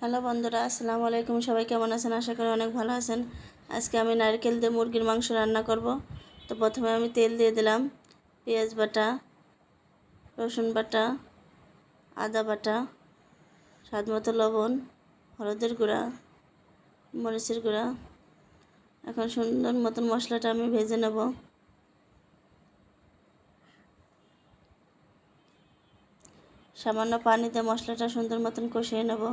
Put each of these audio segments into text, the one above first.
Hello বন্ধুরা, আসসালামু আলাইকুম। সবাই কেমন আছেন? আশা করি অনেক ভালো আছেন। আজকে আমি নারকেল দিয়ে মুরগির মাংস রান্না করব। তো প্রথমে আমি তেল দিয়ে দিলাম, পেঁয়াজ বাটা, রসুন বাটা, আদা বাটা, স্বাদ মতো লবণ, হলুদের গুঁড়া, মরিচের গুঁড়া। এখন সুন্দর মতন মশলাটা আমি ভেজে নেব। সামান্য পানিতে মশলাটা সুন্দর মতন কষিয়ে নেব।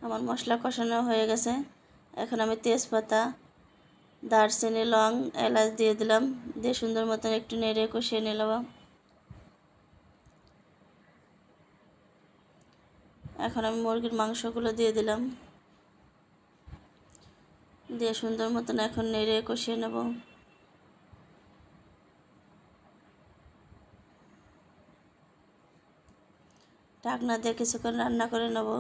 আমার মশলা কষানো হয়ে গেছে। এখন আমি তেজপাতা, দারচিনি, লং, এলাচ দিয়ে দিলাম। দিয়ে সুন্দর মতন একটু নেড়ে কষিয়ে নিলাম। এখন আমি মুরগির মাংসগুলো দিয়ে দিলাম। দিয়ে সুন্দর মতন এখন নেড়ে কষিয়ে নেব। ঢাকনা দিয়ে কিছুক্ষণ রান্না করে নেব।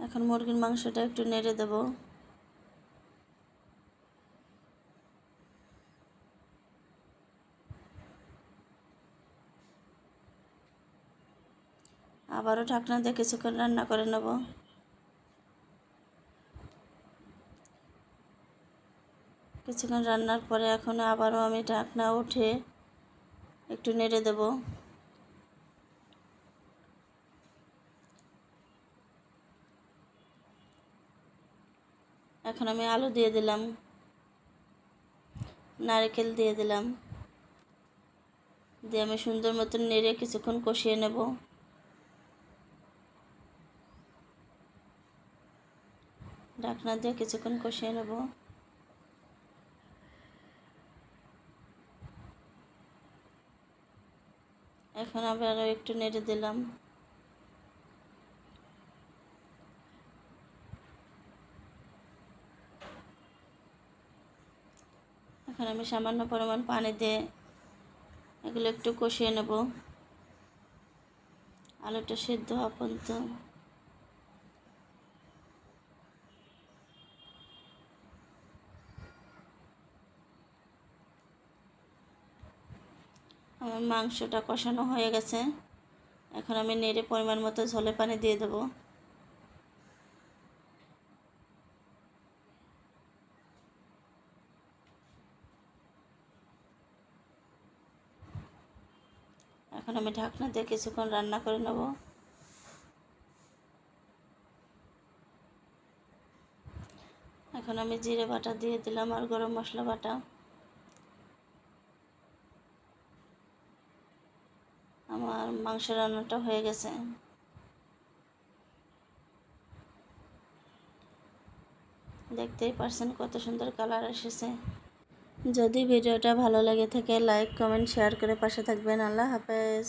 এখন মুরগির মাংসটা একটু নেড়ে দেব। আবারও ঢাকনা দিয়ে কিছুক্ষণ রান্না করে নেব। কিছুক্ষণ রান্নার পরে এখন আবারও আমি ঢাকনা উঠে একটু নেড়ে দেব। এখন আমি আলু দিয়ে দিলাম, নারকেল দিয়ে দিলাম। দিয়ে আমি সুন্দর মতন নেড়ে কিছুক্ষণ কষিয়ে নেব। ঢাকনা দিয়ে কিছুক্ষণ কষিয়ে নেব। এখন আবারও একটু নেড়ে দিলাম। এখন আমি সামান্য পরিমাণ পানি দিয়ে এগুলো একটু কষিয়ে নেব, আলুটা সিদ্ধ হওয়া পর্যন্ত। আমার মাংসটা কষানো হয়ে গেছে। এখন আমি নেড়ে পরিমাণ মতো ঝোলে পানি দিয়ে দেবো। এখন আমি ঢাকনা দিয়ে কিছুক্ষণ রান্না করে নেব। এখন আমি জিরে বাটা দিয়ে দিলাম আর গরম মশলা বাটা। আমার মাংস রান্নাটা হয়ে গেছে। দেখতেই পারছেন কত সুন্দর কালার এসেছে। যদি ভিডিওটা ভালো লেগে থাকে লাইক, কমেন্ট, শেয়ার করে পাশে থাকবেন। আল্লাহ হাফেজ।